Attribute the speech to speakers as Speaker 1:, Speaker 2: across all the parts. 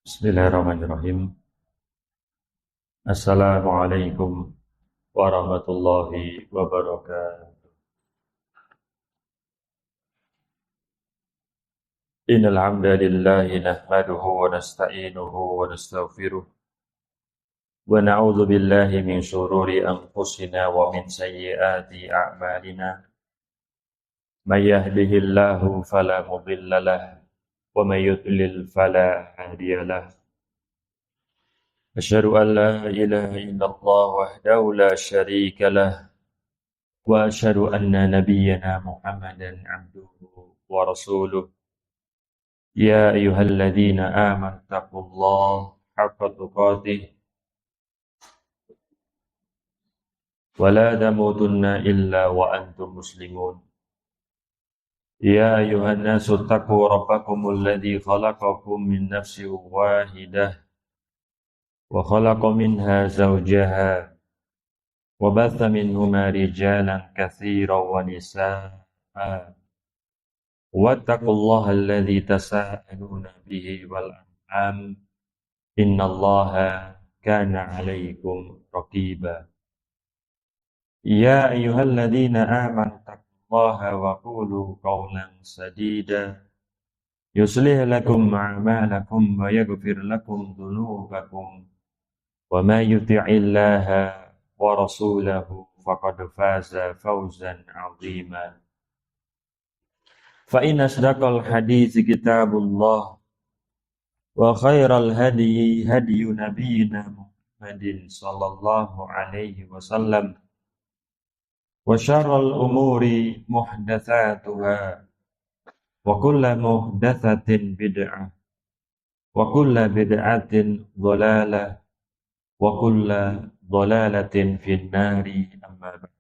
Speaker 1: Bismillahirrahmanirrahim. Assalamualaikum warahmatullahi wabarakatuh. Innal hamdalillahi nahmaduhu wa nasta'inuhu wa nastaghfiruh wa na'udzu billahi min shururi anfusina wa min sayyiati a'malina. May yahdihillahu fala mudilla lahu wa may yudlil fala hadiya lahu. Asyhadu an la ilaha illallah wahdahu la syarika lahu وأشهد أن نبينا محمدا عبده ورسوله يا أيها الذين آمنوا اتقوا الله حق تقاته ولا تموتن إلا وأنتم مسلمون يا أيها الناس اتقوا ربكم الذي خلقكم من نفس واحدة وخلق منها زوجها وبث منهما رجالا كثيرا ونساء واتقوا الله الذي تساءلون به والأرحام إن الله كان عليكم رقيبا يا أيها الذين آمنوا اتقوا الله وقولوا قولا سديدا يصلح لكم أعمالكم ويغفر لكم ذنوبكم وما يطع الله ورسوله فقد فاز فوزا عظيما فإن أصدق الحديث كتاب الله وخير الهدي هدي نبينا محمد صلى الله عليه وسلم وشر الأمور محدثاتها وكل محدثة بدعة وكل بدعة ضلالة وكل ضلالة في النار أما بعد.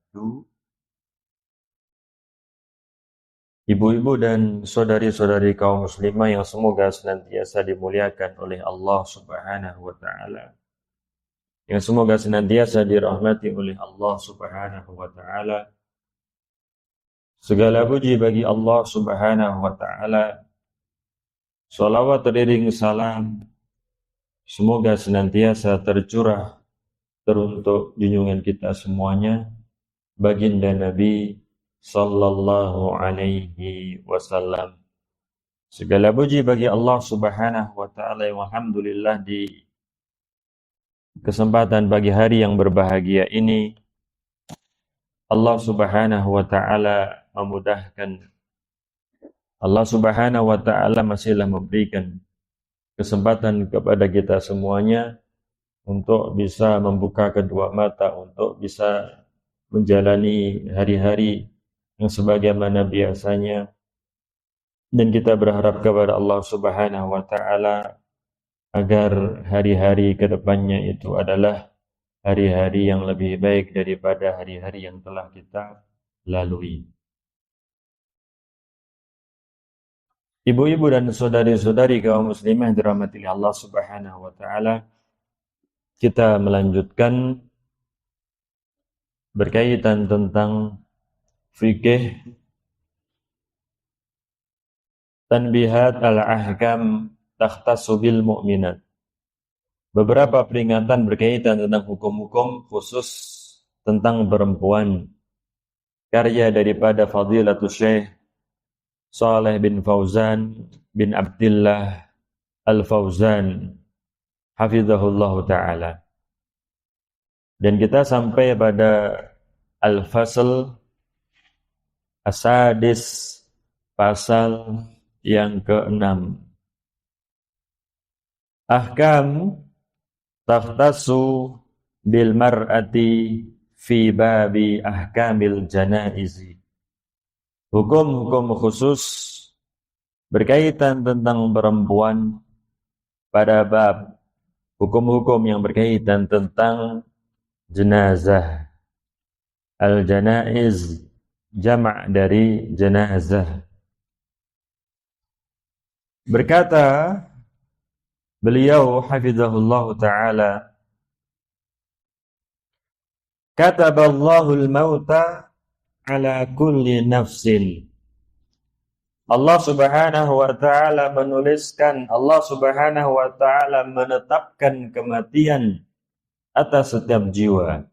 Speaker 1: Ibu-ibu dan saudari-saudari kaum muslimah yang semoga senantiasa dimuliakan oleh Allah Subhanahu wa taala. Yang semoga senantiasa dirahmati oleh Allah Subhanahu wa taala. Segala puji bagi Allah Subhanahu wa taala. Shalawat teriring salam semoga senantiasa tercurah teruntuk junjungan kita semuanya, baginda Nabi sallallahu alaihi wasallam. Segala puji bagi Allah Subhanahu wa taala yang alhamdulillah di kesempatan pagi hari yang berbahagia ini Allah Subhanahu wa taala memudahkan. Allah Subhanahu wa taala masihlah memberikan kesempatan kepada kita semuanya untuk bisa membuka kedua mata, untuk bisa menjalani hari-hari yang sebagaimana biasanya, dan kita berharap kepada Allah Subhanahu wa taala agar hari-hari ke depannya itu adalah hari-hari yang lebih baik daripada hari-hari yang telah kita lalui. Ibu-ibu dan saudari-saudari kaum muslimah yang dirahmati Allah Subhanahu wa taala, kita melanjutkan berkaitan tentang fikih tanbihat al-ahkam takhtassu bil mu'minat. Beberapa peringatan berkaitan tentang hukum-hukum khusus tentang perempuan. Karya daripada Fadilatul Syekh Shalih bin Fauzan bin Abdullah Al-Fauzan hafizahullahu ta'ala. Dan kita sampai pada Al-Fasl As-Sadis, pasal yang ke-6. Ahkam takhtassu bil mar'ati fi babi ahkamil janaizi. Hukum-hukum khusus berkaitan tentang perempuan pada bab hukum-hukum yang berkaitan tentang jenazah. Al-janaiz jama' dari jenazah. Berkata beliau hafizahullahu ta'ala, kataballahu al-mauta ala kulli nafsin Allah Subhanahu wa taala menuliskan, Allah Subhanahu wa taala menetapkan kematian atas setiap jiwa.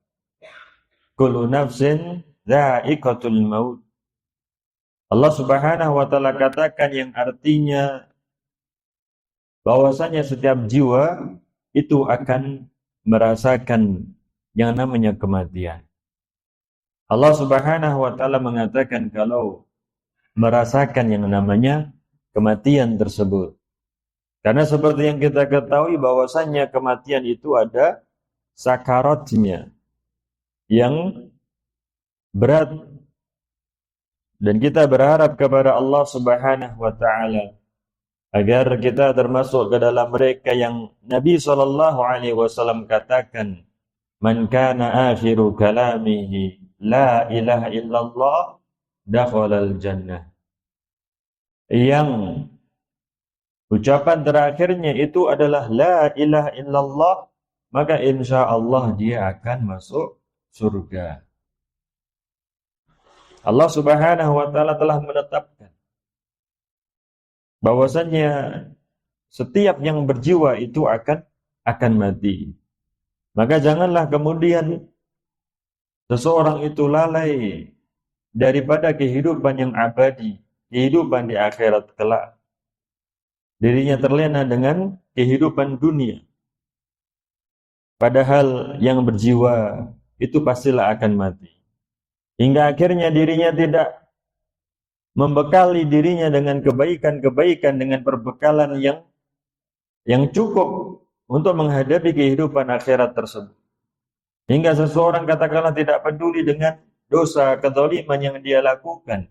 Speaker 1: Kullu nafsin dha'iqatul maut. Allah Subhanahu wa taala katakan yang artinya bahwasanya setiap jiwa itu akan merasakan yang namanya kematian. Allah Subhanahu wa taala mengatakan kalau merasakan yang namanya kematian tersebut. Karena seperti yang kita ketahui bahwasanya kematian itu ada sakaratnya yang berat, dan kita berharap kepada Allah Subhanahu wa taala agar kita termasuk ke dalam mereka yang Nabi sallallahu alaihi wasallam katakan, "Man kana akhiru kalamihi la ilaha illallah dakhalal jannah." Yang ucapan terakhirnya itu adalah la ilaha illallah, maka insya Allah dia akan masuk surga. Allah Subhanahu wa taala telah menetapkan bahwasannya setiap yang berjiwa itu akan mati. Maka janganlah kemudian seseorang itu lalai daripada kehidupan yang abadi, kehidupan di akhirat kelak. Dirinya terlena dengan kehidupan dunia. Padahal yang berjiwa itu pastilah akan mati. Hingga akhirnya dirinya tidak membekali dirinya dengan kebaikan-kebaikan, dengan perbekalan yang cukup untuk menghadapi kehidupan akhirat tersebut. Hingga seseorang katakanlah tidak peduli dengan dosa kezaliman yang dia lakukan.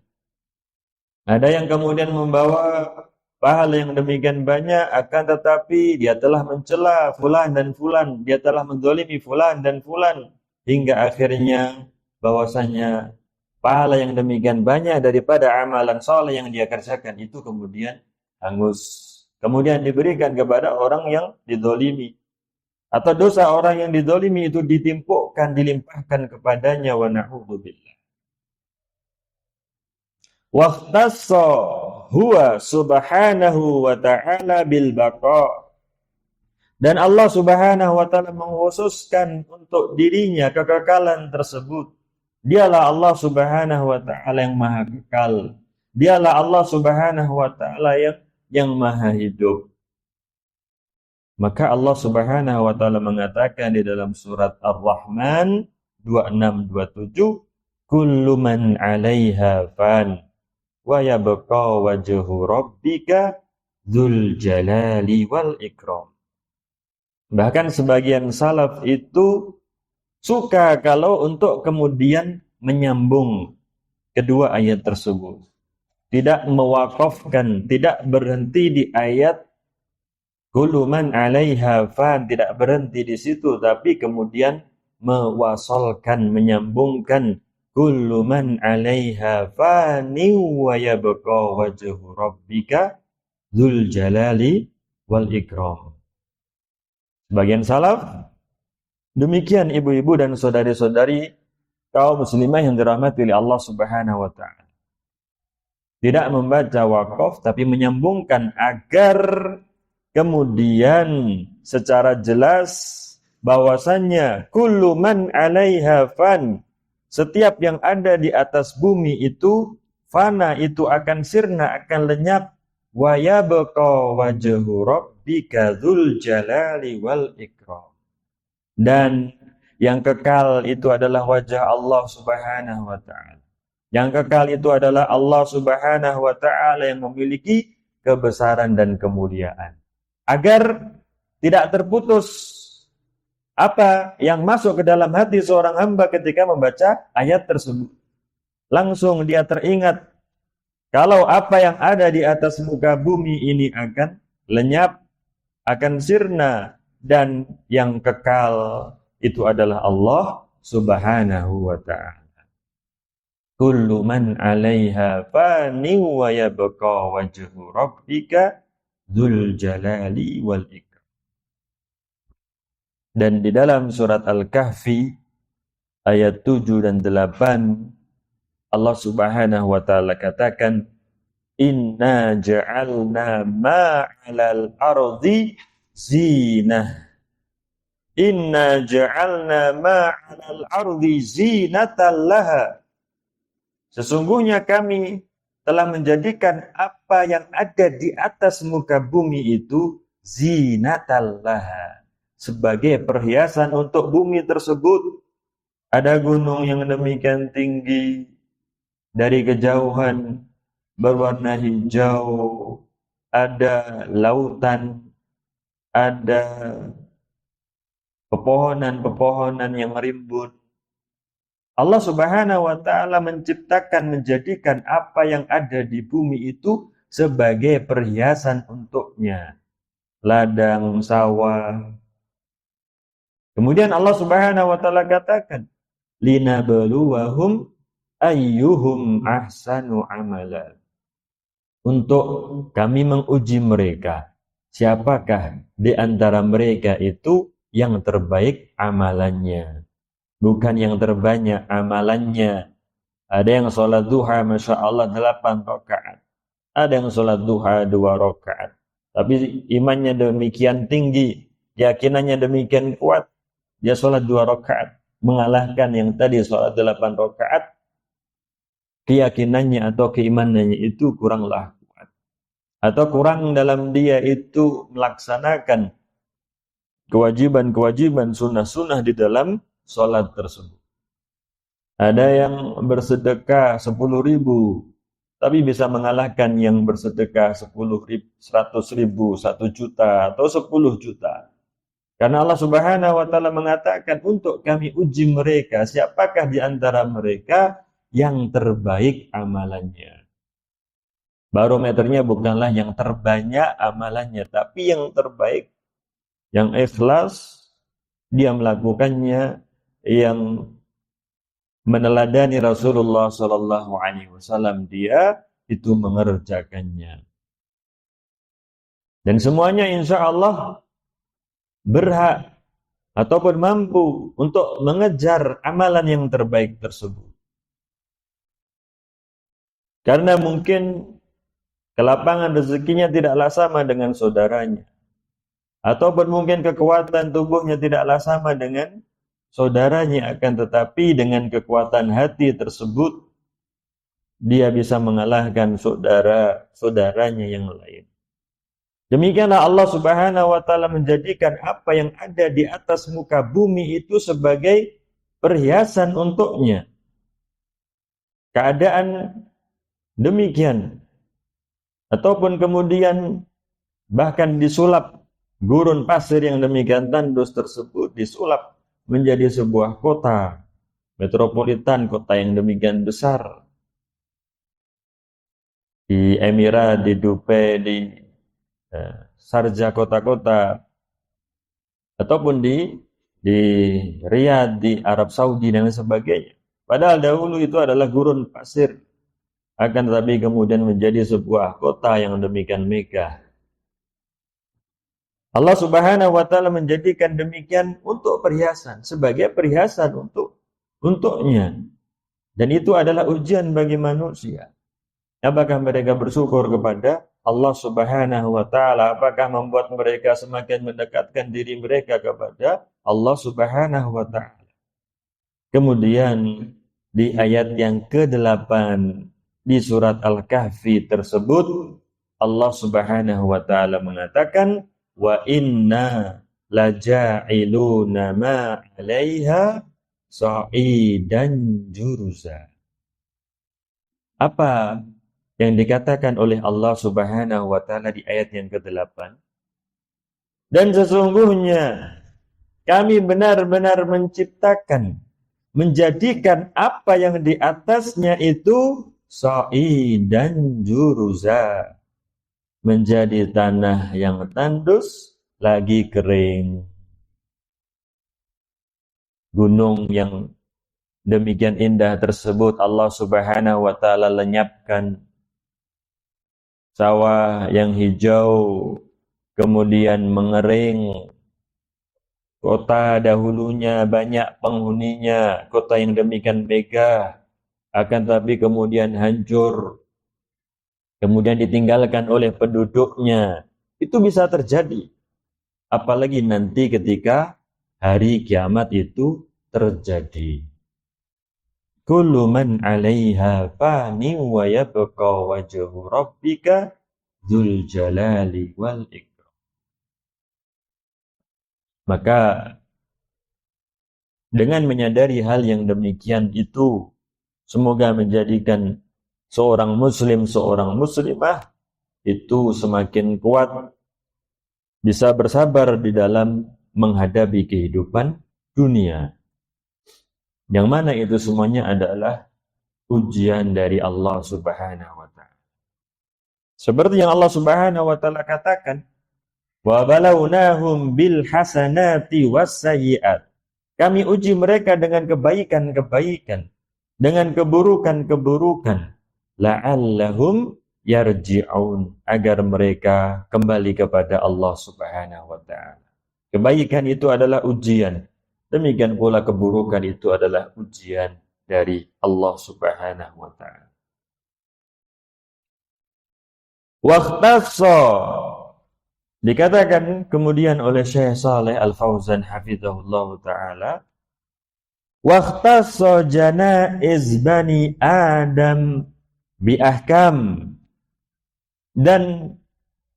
Speaker 1: Ada yang kemudian membawa pahala yang demikian banyak, akan tetapi dia telah mencela fulan dan fulan, dia telah menzalimi fulan dan fulan, hingga akhirnya bahwasanya pahala yang demikian banyak daripada amalan saleh yang dia kerjakan itu kemudian hangus, kemudian diberikan kepada orang yang dizalimi, atau dosa orang yang dizalimi itu ditimpukkan, dilimpahkan kepadanya, wa na'udzubillah. Waqtassa huwa subhanahu wa ta'ala bil baqa. Dan Allah Subhanahu wa taala mengkhususkan untuk dirinya kekekalan tersebut. Dialah Allah Subhanahu wa taala yang maha kekal. Dialah Allah Subhanahu wa taala yang maha hidup. Maka Allah Subhanahu wa taala mengatakan di dalam surat Ar-Rahman 26-27, kullu man 'alaiha fan wa yabqa wajhu rabbika dzul jalali wal ikram. Bahkan sebagian salaf itu suka kalau untuk kemudian menyambung kedua ayat tersebut. Tidak mewakafkan, tidak berhenti di ayat kullu man 'alaiha fan, tidak berhenti di situ, tapi kemudian mewasalkan, menyambungkan kullu man 'alaiha fani wa yabqa wajhu rabbika dzul jalali wal ikram. Sebagian salaf demikian, ibu-ibu dan saudari-saudari kaum muslimah yang dirahmati oleh Allah Subhanahu wa taala. Tidak membaca waqaf tapi menyambungkan agar kemudian secara jelas bahwasannya kullu man 'alaiha fan, setiap yang ada di atas bumi itu fana, itu akan sirna, akan lenyap, wa yabqa wajhu rabbika dzul jalali wal ikram. Dan yang kekal itu adalah wajah Allah Subhanahu wa taala. Yang kekal itu adalah Allah Subhanahu wa taala yang memiliki kebesaran dan kemuliaan. Agar tidak terputus apa yang masuk ke dalam hati seorang hamba ketika membaca ayat tersebut. Langsung dia teringat kalau apa yang ada di atas muka bumi ini akan lenyap, akan sirna, dan yang kekal itu adalah Allah Subhanahu wa ta'ala. Kullu man 'alaiha fani wa yabqa wajhu rabbika dzul jalali wal ikram. Dan di dalam surat Al-Kahfi ayat 7 dan 8 Allah Subhanahu wa taala katakan, Inna ja'alna ma 'alal ardi zinah. Inna ja'alna ma 'alal ardi zinatan laha. Sesungguhnya kami telah menjadikan apa yang ada di atas muka bumi itu zinatan laha, sebagai perhiasan untuk bumi tersebut. Ada gunung yang demikian tinggi, dari kejauhan berwarna hijau, ada lautan, ada pepohonan-pepohonan yang rimbun. Allah Subhanahu wa taala menciptakan, menjadikan apa yang ada di bumi itu sebagai perhiasan untuknya. Ladang, sawah. Kemudian Allah Subhanahu wa taala katakan, linabluwahum ayyuhum ahsanu amala. Untuk kami menguji mereka, siapakah di antara mereka itu yang terbaik amalannya, bukan yang terbanyak amalannya. Ada yang sholat duha, Masya Allah 8 rakaat. Ada yang sholat duha 2 rakaat. Tapi imannya demikian tinggi, keyakinannya demikian kuat, dia sholat 2 rakaat, mengalahkan yang tadi sholat 8 rakaat. Keyakinannya atau keimanannya itu kuranglah kuat, atau kurang dalam dia itu melaksanakan kewajiban-kewajiban, sunnah-sunnah di dalam sholat tersebut. Ada yang bersedekah 10.000, tapi bisa mengalahkan yang bersedekah 10.000, 100.000, 1 juta, atau 10 juta. Karena Allah Subhanahu wa taala mengatakan, untuk kami uji mereka, siapakah di antara mereka yang terbaik amalannya. Barometernya bukanlah yang terbanyak amalannya, tapi yang terbaik, yang ikhlas, dia melakukannya, yang meneladani Rasulullah sallallahu alaihi wasallam, dia itu mengerjakannya. Dan semuanya insya Allah berhak ataupun mampu untuk mengejar amalan yang terbaik tersebut. Karena mungkin kelapangan rezekinya tidaklah sama dengan saudaranya, ataupun mungkin kekuatan tubuhnya tidaklah sama dengan saudaranya, akan tetapi dengan kekuatan hati tersebut dia bisa mengalahkan saudara-saudaranya yang lain. Demikianlah Allah Subhanahu wa taala menjadikan apa yang ada di atas muka bumi itu sebagai perhiasan untuknya. Keadaan demikian, ataupun kemudian bahkan disulap gurun pasir yang demikian tandus tersebut, disulap menjadi sebuah kota metropolitan, kota yang demikian besar, di Emirat, di Dubai, di Sharjah, kota-kota, ataupun di Riyadh, di Arab Saudi dan sebagainya. Padahal dahulu itu adalah gurun pasir, akan tetapi kemudian menjadi sebuah kota yang demikian megah. Allah Subhanahu wa taala menjadikan demikian untuk perhiasan, sebagai perhiasan untuknya. Dan itu adalah ujian bagi manusia. Apakah mereka bersyukur kepada Allah Subhanahu wa taala? Apakah membuat mereka semakin mendekatkan diri mereka kepada Allah Subhanahu wa taala? Kemudian di ayat yang ke-8 di surat Al-Kahfi tersebut, Allah Subhanahu wa taala mengatakan, wa inna laja'iluna ma 'alaiha sa'idan juruza. Apa yang dikatakan oleh Allah Subhanahu wa taala di ayat yang ke-8? Dan sesungguhnya kami benar-benar menciptakan, menjadikan apa yang di atasnya itu sa'idan juruza, menjadi tanah yang tandus lagi kering. Gunung yang demikian indah tersebut Allah Subhanahu wa taala lenyapkan. Sawah yang hijau kemudian mengering. Kota dahulunya banyak penghuninya, kota yang demikian megah, akan tapi kemudian hancur. kemudian ditinggalkan oleh penduduknya. Itu bisa terjadi. Apalagi nanti ketika hari kiamat itu terjadi. Kullu man 'alaiha fani wa yabqa wajhu rabbika dzul jalali wal ikram. Maka dengan menyadari hal yang demikian itu, semoga menjadikan seorang muslim, seorang muslimah itu semakin kuat, bisa bersabar di dalam menghadapi kehidupan dunia. Yang mana itu semuanya adalah ujian dari Allah Subhanahu wa Ta'ala. Seperti yang Allah Subhanahu wa Ta'ala katakan, wa balawnahum bil hasanati was sayyi'at. Kami uji mereka dengan kebaikan-kebaikan, dengan keburukan-keburukan, la'allahum yarji'un, agar mereka kembali kepada Allah Subhanahu wa Ta'ala. Kebaikan itu adalah ujian. Demikian pula keburukan itu adalah ujian dari Allah Subhanahu wa Ta'ala. Waqtassa, dikatakan kemudian oleh Syekh Saleh Al-Fauzan hafizahullah ta'ala, waqtassa janaiz bani Adam bi ahkam, dan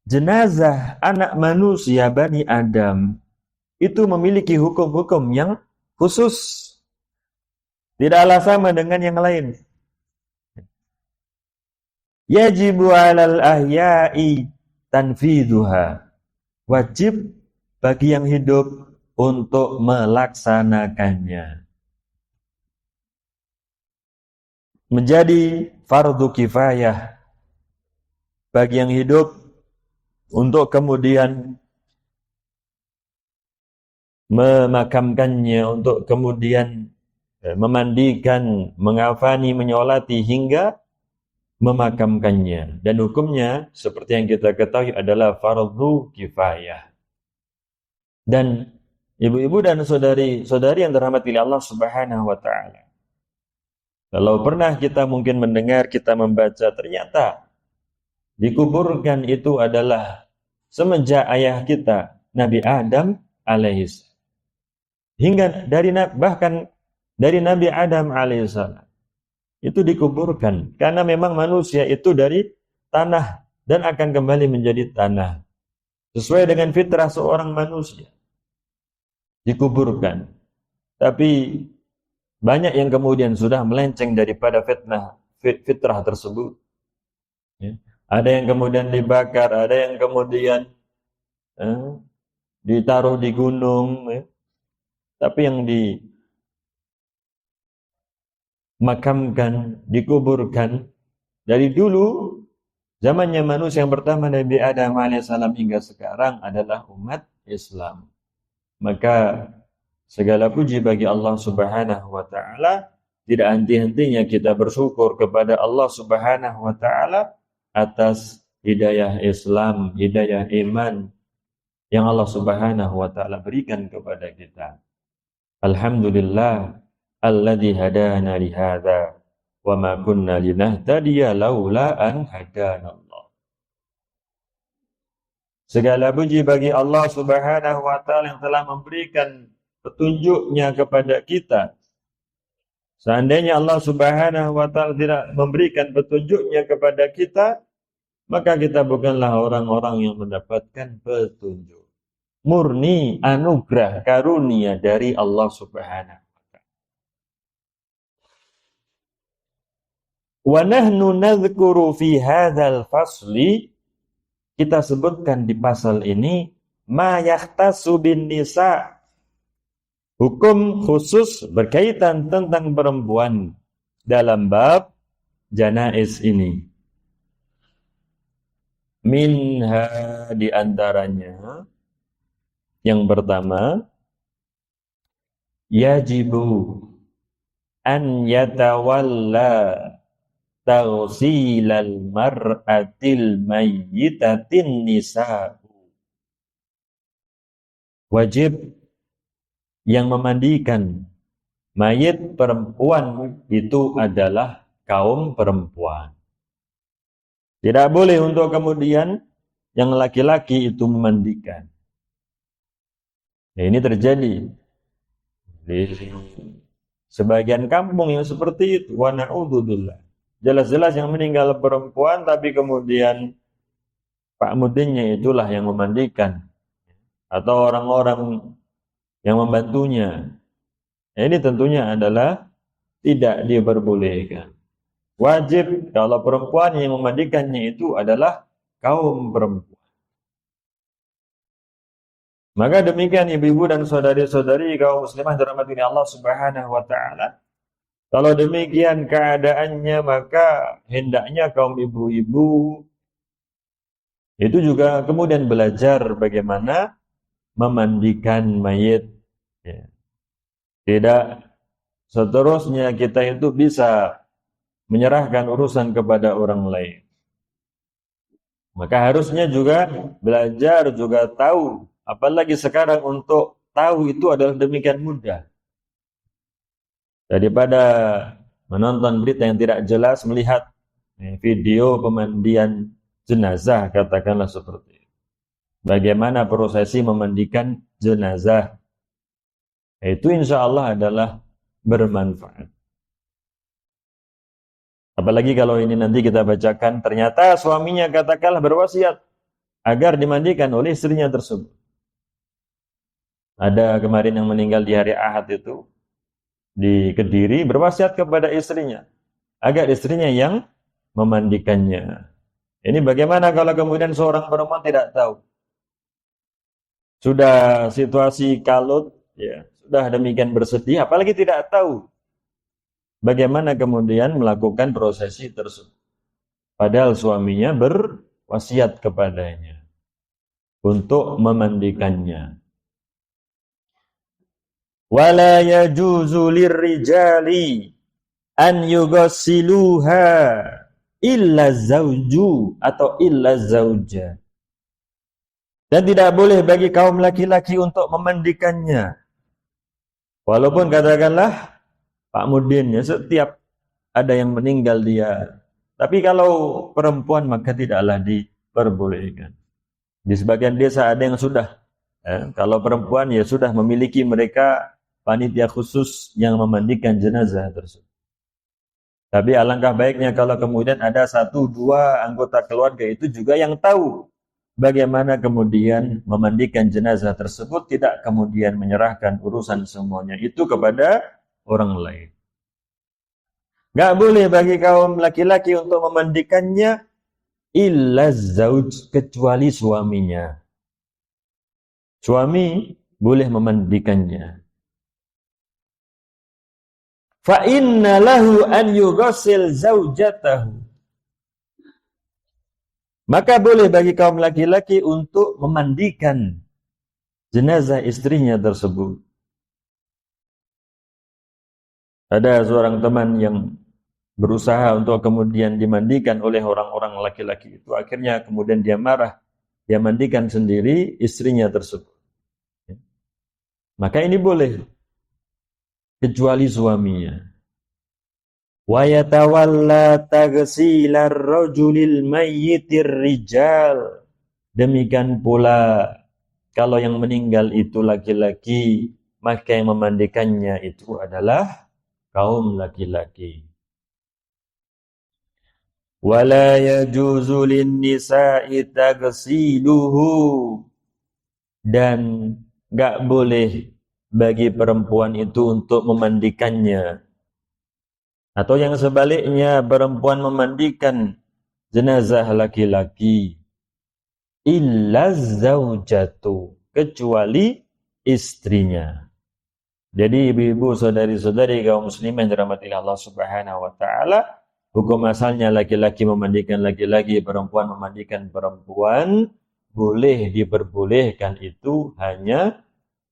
Speaker 1: jenazah anak manusia Bani Adam itu memiliki hukum-hukum yang khusus, tidaklah sama dengan yang lain. Yajibu 'alal ahya'i tanfidhuha, wajib bagi yang hidup untuk melaksanakannya. Menjadi fardu kifayah bagi yang hidup untuk kemudian memakamkannya, untuk kemudian memandikan, mengafani, menyolati hingga memakamkannya. Dan hukumnya seperti yang kita ketahui adalah fardu kifayah. Dan ibu-ibu dan saudari-saudari yang dirahmati Allah Subhanahu wa Ta'ala, kalau pernah kita mungkin mendengar, kita membaca, ternyata dikuburkan itu adalah semenjak ayah kita Nabi Adam alaihissalam, hingga bahkan dari Nabi Adam alaihissalam itu dikuburkan, karena memang manusia itu dari tanah dan akan kembali menjadi tanah sesuai dengan fitrah seorang manusia, dikuburkan. Tapi banyak yang kemudian sudah melenceng daripada fitrah tersebut, ya. Ada yang kemudian dibakar, ada yang kemudian ditaruh di gunung, ya. Tapi yang dimakamkan, dikuburkan dari dulu zamannya manusia yang pertama Nabi Adam alaihissalam hingga sekarang adalah umat Islam. Maka segala puji bagi Allah Subhanahu wa Ta'ala, tidak henti-hentinya kita bersyukur kepada Allah Subhanahu wa Ta'ala atas hidayah Islam, hidayah iman yang Allah Subhanahu wa Ta'ala berikan kepada kita. Alhamdulillah alladzi hadana li hadza wa ma kunna linahtadiya laula an hadanallah. Segala puji bagi Allah Subhanahu wa Ta'ala yang telah memberikan petunjuknya kepada kita. Seandainya Allah Subhanahu wa Ta'ala tidak memberikan petunjuknya kepada kita, maka kita bukanlah orang-orang yang mendapatkan petunjuk. Murni anugerah karunia dari Allah Subhanahu wa Ta'ala. Wa nahnu nadhkuru fi hadzal fasli, kita sebutkan di pasal ini ma yahtasu bin nisa, hukum khusus berkaitan tentang perempuan dalam bab janaiz ini. Minha, di antaranya yang pertama, yajibu an yatawalla taghsilal mar'atil mayyitatin nisa. Wajib yang memandikan mayit perempuan itu adalah kaum perempuan. Tidak boleh untuk kemudian yang laki-laki itu memandikan. Nah, ini terjadi di sebagian kampung yang seperti itu. Wa na'udzubillah. Jelas-jelas yang meninggal perempuan, tapi kemudian Pak Mudinnya itulah yang memandikan. Atau orang-orang yang membantunya. Nah, ini tentunya adalah tidak diperbolehkan. Wajib kalau perempuan yang memandikannya itu adalah kaum perempuan. Maka demikian ibu-ibu dan saudari-saudari kaum muslimah dirahmati Allah Subhanahu wa taala. Kalau demikian keadaannya, maka hendaknya kaum ibu-ibu itu juga kemudian belajar bagaimana memandikan mayit. Ya. Tidak seterusnya kita itu bisa menyerahkan urusan kepada orang lain. Maka harusnya juga belajar, juga tahu. Apalagi sekarang untuk tahu itu adalah demikian mudah. Daripada menonton berita yang tidak jelas, melihat video pemandian jenazah, katakanlah seperti itu. Bagaimana prosesi memandikan jenazah. Itu insya Allah adalah bermanfaat. Apalagi kalau ini nanti kita bacakan, ternyata suaminya katakanlah berwasiat agar dimandikan oleh istrinya tersebut. Ada kemarin yang meninggal di hari Ahad itu, di Kediri, berwasiat kepada istrinya agar istrinya yang memandikannya. Ini bagaimana kalau kemudian seorang perempuan tidak tahu? Sudah situasi kalut, ya, sudah demikian bersedih, apalagi tidak tahu bagaimana kemudian melakukan prosesi tersebut. Padahal suaminya berwasiat kepadanya untuk memandikannya. Wala yajuzu lirrijali an yughsiluha illa zauju atau illa zauja. Dan tidak boleh bagi kaum laki-laki untuk memandikannya. Walaupun katakanlah Pak Mudin, ya, setiap ada yang meninggal dia. Tapi kalau perempuan maka tidaklah diperbolehkan. Di sebagian desa ada yang sudah. Kalau perempuan ya sudah memiliki mereka panitia khusus yang memandikan jenazah tersebut. Tapi alangkah baiknya kalau kemudian ada 1-2 anggota keluarga itu juga yang tahu bagaimana kemudian memandikan jenazah tersebut, tidak kemudian menyerahkan urusan semuanya itu kepada orang lain. Gak boleh bagi kaum laki-laki untuk memandikannya illa zauj, kecuali suaminya. Suami boleh memandikannya. Fa inna lahu an yughsil zaujatahu. Maka boleh bagi kaum laki-laki untuk memandikan jenazah istrinya tersebut. Ada seorang teman yang berusaha untuk kemudian dimandikan oleh orang-orang laki-laki itu. Akhirnya kemudian dia marah. Dia mandikan sendiri istrinya tersebut. Maka ini boleh. Kecuali suaminya. Wa yatawalla taghsilar rajulil mayyitir rijal. Demikian pula kalau yang meninggal itu laki-laki, maka yang memandikannya itu adalah kaum laki-laki. Wala yajuzu lin-nisa'i taghsiluhu, dan enggak boleh bagi perempuan itu untuk memandikannya. Atau yang sebaliknya, perempuan memandikan jenazah laki-laki. Illa zaujatu, kecuali istrinya. Jadi ibu-ibu, saudari-saudari kaum muslimin dirahmati Allah Subhanahu wa taala, hukum asalnya laki-laki memandikan laki-laki, perempuan memandikan perempuan, boleh diperbolehkan itu hanya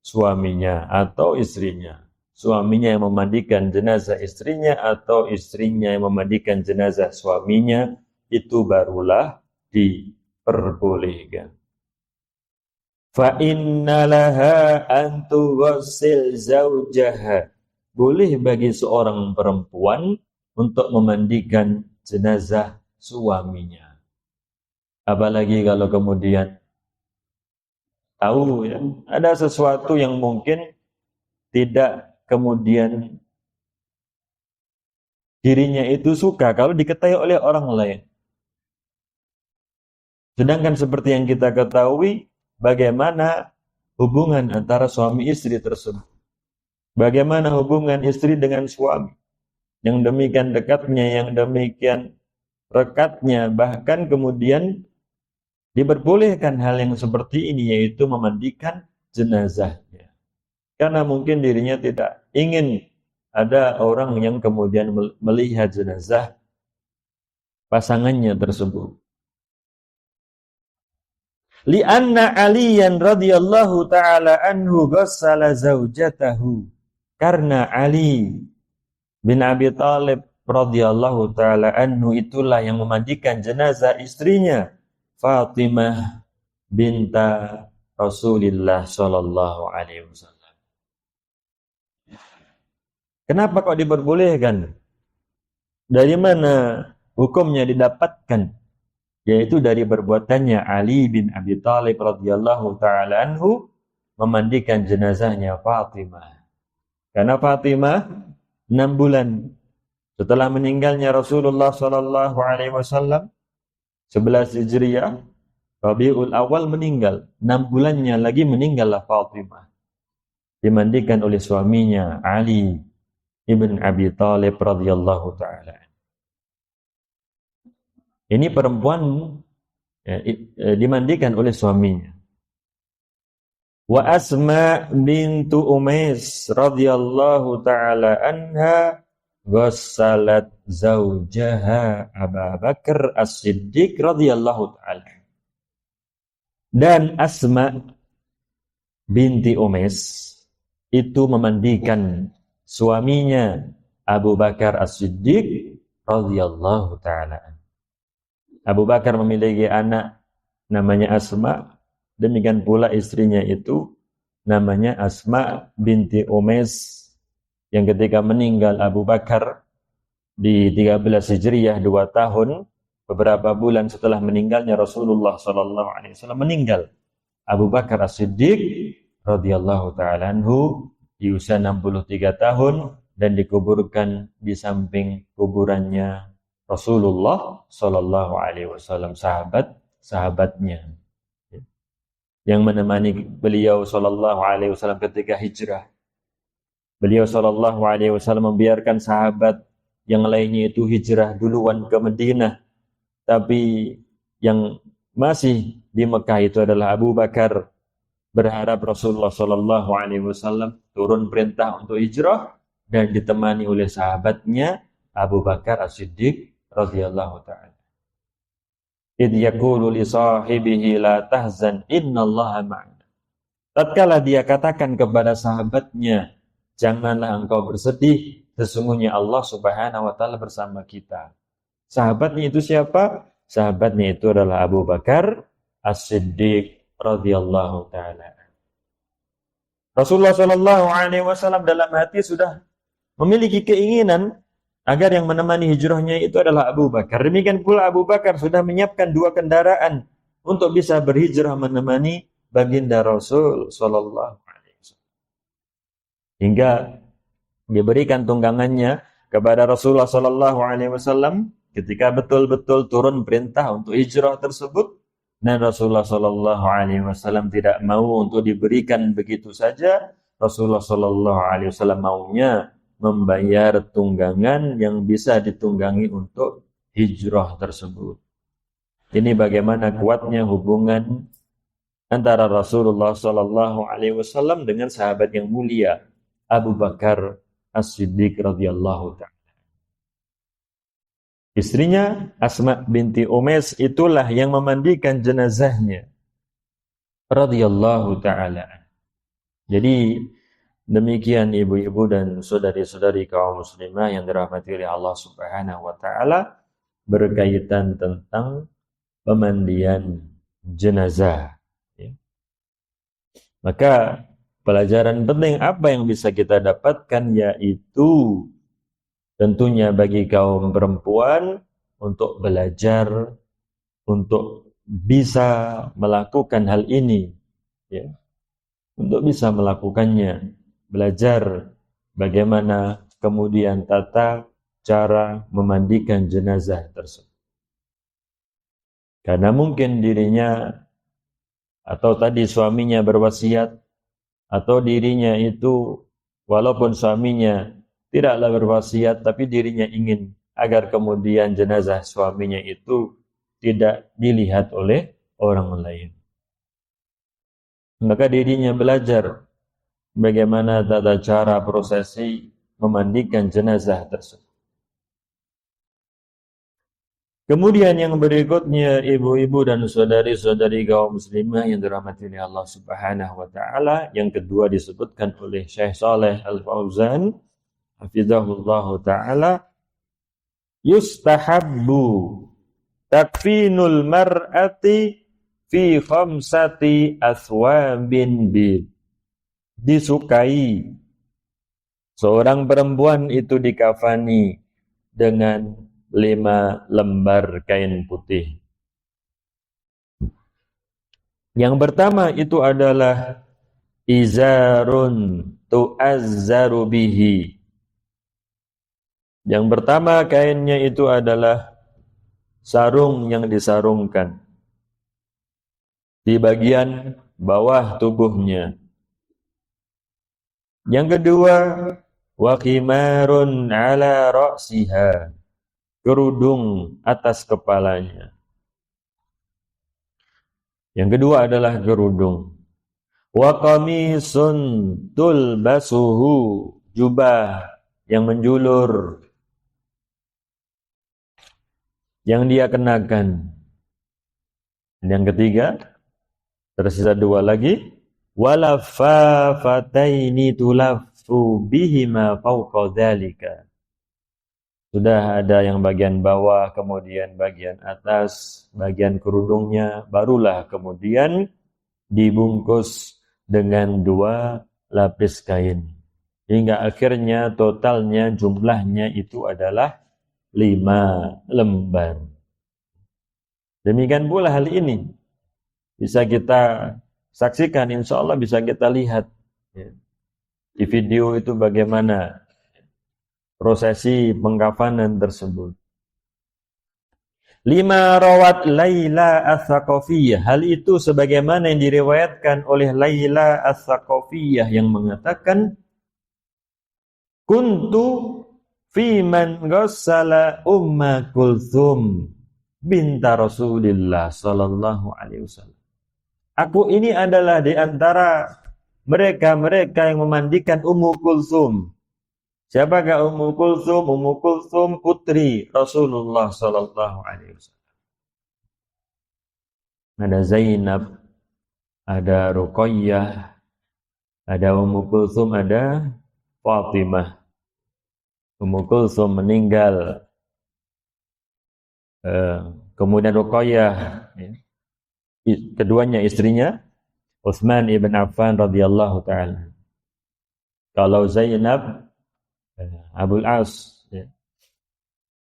Speaker 1: suaminya atau istrinya. Suaminya yang memandikan jenazah istrinya atau istrinya yang memandikan jenazah suaminya, itu barulah diperbolehkan. Fa inna laha an tughassil zaujaha. Boleh bagi seorang perempuan untuk memandikan jenazah suaminya. Apalagi kalau kemudian tahu ya, ada sesuatu yang mungkin tidak kemudian dirinya itu suka kalau diketahui oleh orang lain. Sedangkan seperti yang kita ketahui, bagaimana hubungan antara suami istri tersebut. Bagaimana hubungan istri dengan suami. Yang demikian dekatnya, yang demikian rekatnya, bahkan kemudian diperbolehkan hal yang seperti ini, yaitu memandikan jenazahnya. Karena mungkin dirinya tidak ingin ada orang yang kemudian melihat jenazah pasangannya tersebut. Lianna Aliyan radhiyallahu ta'ala anhu ghassala zaujatahu. Karena Ali bin Abi Thalib radhiyallahu ta'ala anhu itulah yang memandikan jenazah istrinya Fatimah binta Rasulullah sallallahu alaihi wasallam. Kenapa kok diperbolehkan? Dari mana hukumnya didapatkan? Yaitu dari perbuatannya Ali bin Abi Thalib radhiyallahu ta'ala anhu memandikan jenazahnya Fatimah. Karena Fatimah 6 bulan setelah meninggalnya Rasulullah sallallahu alaihi wasallam 11 Hijriah Rabiul Awal meninggal. 6 bulannya lagi meninggallah Fatimah. Dimandikan oleh suaminya Ali ibn Abi Thalib radhiyallahu ta'ala. Ini perempuan dimandikan oleh suaminya. Wa Asma bintu Umais radhiyallahu ta'ala anha ghassalat zaujaha Abu Bakar As-Siddiq radhiyallahu ta'ala. Dan Asma binti Umais itu memandikan suaminya Abu Bakar As-Siddiq radhiyallahu ta'ala. Abu Bakar memiliki anak namanya Asma, demikian pula istrinya itu namanya Asma binti Umais, yang ketika meninggal Abu Bakar di 13 Hijriah 2 tahun, beberapa bulan setelah meninggalnya Rasulullah sallallahu alaihi wasallam, meninggal Abu Bakar As-Siddiq radhiyallahu ta'ala anhu di usia 63 tahun dan dikuburkan di samping kuburannya Rasulullah sallallahu alaihi wasallam, sahabatnya yang menemani beliau sallallahu alaihi wasallam ketika hijrah. Beliau sallallahu alaihi wasallam membiarkan sahabat yang lainnya itu hijrah duluan ke Madinah, tapi yang masih di Mekah itu adalah Abu Bakar. Berharap Rasulullah sallallahu alaihi wasallam turun perintah untuk hijrah dan ditemani oleh sahabatnya Abu Bakar As-Siddiq radhiyallahu ta'ala. Idh yaqulu li sahibihi la tahzan innallaha ma'ana. Tatkala dia katakan kepada sahabatnya, janganlah engkau bersedih, sesungguhnya Allah Subhanahu wa taala bersama kita. Sahabatnya itu siapa? Sahabatnya itu adalah Abu Bakar As-Siddiq radhiyallahu ta'ala. Rasulullah sallallahu alaihi wasallam dalam hati sudah memiliki keinginan agar yang menemani hijrahnya itu adalah Abu Bakar. Demikian pula Abu Bakar sudah menyiapkan 2 kendaraan untuk bisa berhijrah menemani baginda Rasul sallallahu alaihi wasallam. Hingga diberikan tunggangannya kepada Rasulullah sallallahu alaihi wasallam ketika betul-betul turun perintah untuk hijrah tersebut, dan Rasulullah sallallahu alaihi wasallam tidak mau untuk diberikan begitu saja. Rasulullah sallallahu alaihi wasallam maunya membayar tunggangan yang bisa ditunggangi untuk hijrah tersebut. Ini bagaimana kuatnya hubungan antara Rasulullah sallallahu alaihi wasallam dengan sahabat yang mulia Abu Bakar As-Siddiq radhiyallahu ta'ala. Istrinya Asma binti Umais itulah yang memandikan jenazahnya radhiyallahu ta'ala. Jadi demikian ibu-ibu dan saudari-saudari kaum muslimah yang dirahmati oleh Allah Subhanahu wa taala berkaitan tentang pemandian jenazah. Maka pelajaran penting apa yang bisa kita dapatkan, yaitu tentunya bagi kaum perempuan untuk belajar untuk bisa melakukan hal ini, ya, untuk bisa melakukannya, belajar bagaimana kemudian tata cara memandikan jenazah tersebut. Karena mungkin dirinya atau tadi suaminya berwasiat, atau dirinya itu walaupun suaminya tidaklah berwasiat, tapi dirinya ingin agar kemudian jenazah suaminya itu tidak dilihat oleh orang lain. Maka dirinya belajar bagaimana tata cara prosesi memandikan jenazah tersebut. Kemudian yang berikutnya, ibu-ibu dan saudari-saudari kaum muslimah yang dirahmati oleh Allah Subhanahu wa taala, yang kedua disebutkan oleh Syekh Shalih Al-Fauzan hafizahullah taala, yustahabbu takfinul mar'ati fi khamsati aswabin bid. Disukai seorang perempuan itu dikafani dengan 5 lembar kain putih. Yang pertama itu adalah izarun tu'azzaru bihi. Yang pertama kainnya itu adalah sarung yang disarungkan di bagian bawah tubuhnya. Yang kedua, wa khimarun ala ra'siha, kerudung atas kepalanya. Yang kedua adalah kerudung. Wa qamisun tulbasuhu, jubah yang menjulur yang dia kenakan. Yang ketiga, tersisa 2 lagi, walafafataini tulaffu bihima fawqa dzalika. Sudah ada yang bagian bawah, kemudian bagian atas, bagian kerudungnya, barulah kemudian dibungkus dengan 2 lapis kain. Hingga akhirnya totalnya jumlahnya itu adalah 5 lembar. Demikian pula hal ini bisa kita saksikan, insya Allah bisa kita lihat di video itu bagaimana prosesi pengkafanan tersebut. 5 rawat Laila Ats-Tsaqafiyah. Hal itu sebagaimana yang diriwayatkan oleh Laila Ats-Tsaqafiyah yang mengatakan, kuntu fi man ghassala Umma Kulthum binta Rasulillah sallallahu alaihi wasallam. Aku ini adalah di antara mereka-mereka yang memandikan Ummu Kulthum. Siapakah Ummu Kulthum? Ummu Kulthum putri Rasulullah sallallahu alaihi wasallam. Ada Zainab, ada Ruqayyah, ada Ummu Kulthum, ada Fatimah. Ummu Kulthum meninggal, kemudian Ruqayyah, keduanya istrinya Utsman ibn Affan radhiyallahu taala. Kalau Zainab, Abul As,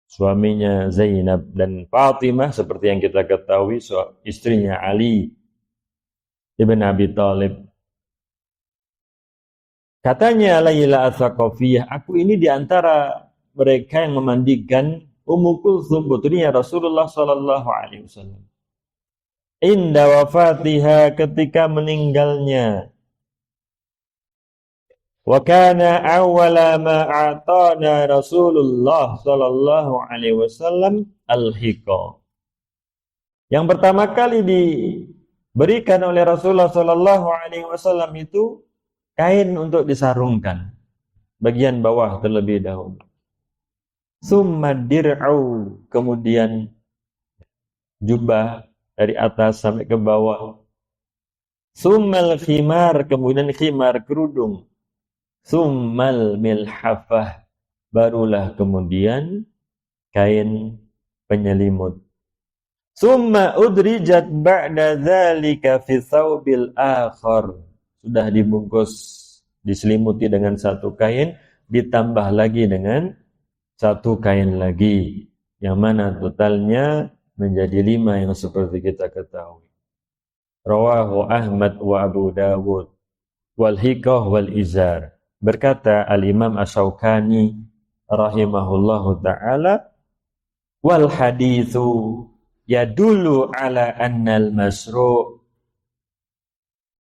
Speaker 1: suaminya Zainab, dan Fatimah seperti yang kita ketahui istrinya Ali ibn Abi Thalib. Katanya Laila Ats-Tsaqafiyah, aku ini di antara mereka yang memandikan Ummu Kulthum putrinya Rasulullah sallallahu alaihi wasallam. Inda wafatiha, ketika meninggalnya. Wa kana awwala ma a'tana Rasulullah sallallahu alaihi wasallam al-hiqa. Yang pertama kali diberikan oleh Rasulullah sallallahu alaihi wasallam itu kain untuk disarungkan, bagian bawah terlebih dahulu. Summa dir'u, kemudian jubah dari atas sampai ke bawah. Summal khimar, kemudian khimar, kerudung. Summal milhafah, barulah kemudian kain penyelimut. Summa udrijat ba'da dzalika fi thawbil akhar, sudah dibungkus, diselimuti dengan satu kain, ditambah lagi dengan satu kain lagi, yang mana totalnya menjadi 5 yang seperti kita ketahui. Rawahu Ahmad wa Abu Dawud wal hikah wal izar. Berkata Al-Imam Asy-Syaukani rahimahullahu ta'ala, wal hadithu yadullu ala annal masru'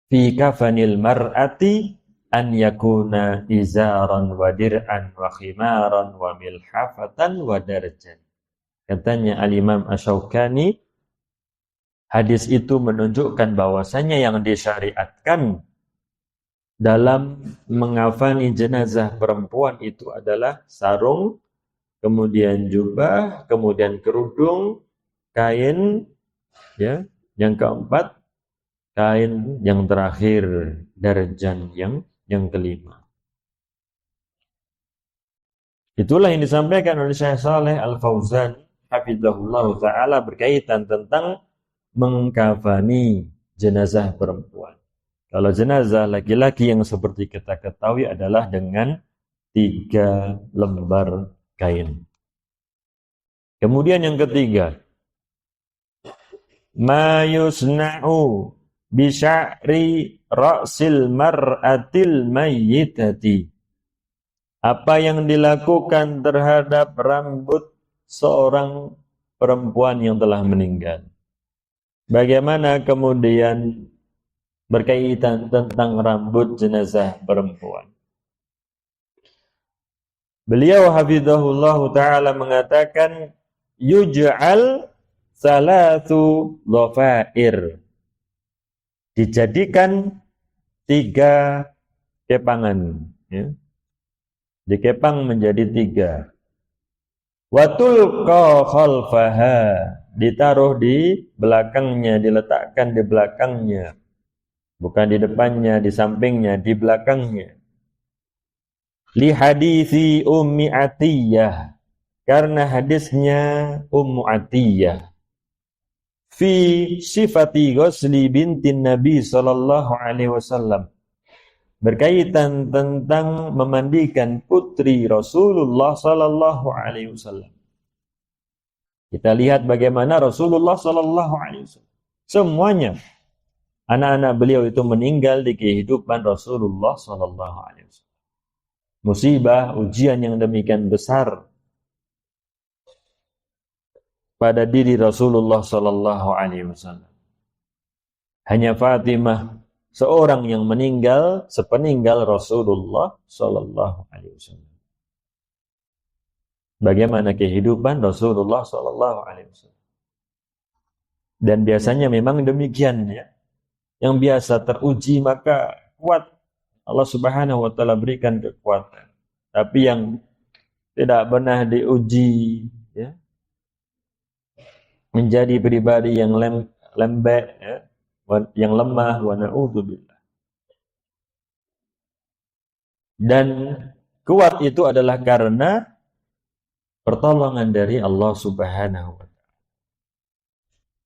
Speaker 1: fi kafanil mar'ati an yakuna izaran wa dir'an wa khimaran wa milhafatan wa darjan. Katanya Al-Imam Asy-Syaukani, hadis itu menunjukkan bahwasanya yang disyariatkan dalam mengafani jenazah perempuan itu adalah sarung, kemudian jubah, kemudian kerudung, kain, ya. Yang keempat, kain, yang terakhir darjan, yang kelima. Itulah yang disampaikan oleh Syekh Shalih Al-Fauzan hafizahullah taala berkaitan tentang mengkafani jenazah perempuan. Kalau jenazah laki-laki yang seperti kita ketahui adalah dengan 3 lembar kain. Kemudian yang ketiga, ma yusna'u bi sya'ri ra'sil mar'atil mayyitati. Apa yang dilakukan terhadap rambut seorang perempuan yang telah meninggal. Bagaimana kemudian berkaitan tentang rambut jenazah perempuan. Beliau hafizahullahu ta'ala mengatakan, yuj'al salatu dhafair. Dijadikan 3 kepangan. Ya. Dikepang menjadi 3. Watulqa khalfaha. Ditaruh di belakangnya, diletakkan di belakangnya. Bukan di depannya, di sampingnya, di belakangnya. Li hadisi Ummi Atiyah. Karena hadisnya Ummu Atiyah. Fi sifati ghusli bintin Nabi sallallahu alaihi wasallam. Berkaitan tentang memandikan putri Rasulullah sallallahu alaihi wasallam. Kita lihat bagaimana Rasulullah sallallahu alaihi wasallam. Semuanya anak-anak beliau itu meninggal di kehidupan Rasulullah sallallahu alaihi wasallam. Musibah, ujian yang demikian besar pada diri Rasulullah sallallahu alaihi wasallam. Hanya Fatimah seorang yang meninggal sepeninggal Rasulullah sallallahu alaihi wasallam. Bagaimana kehidupan Rasulullah sallallahu alaihi wasallam. Dan biasanya memang demikian ya. Yang biasa teruji maka kuat. Allah Subhanahu wa taala berikan kekuatan. Tapi yang tidak pernah diuji ya, menjadi pribadi yang lembek ya, yang lemah, wa na'udzubillah. Dan kuat itu adalah karena pertolongan dari Allah Subhanahu wa taala.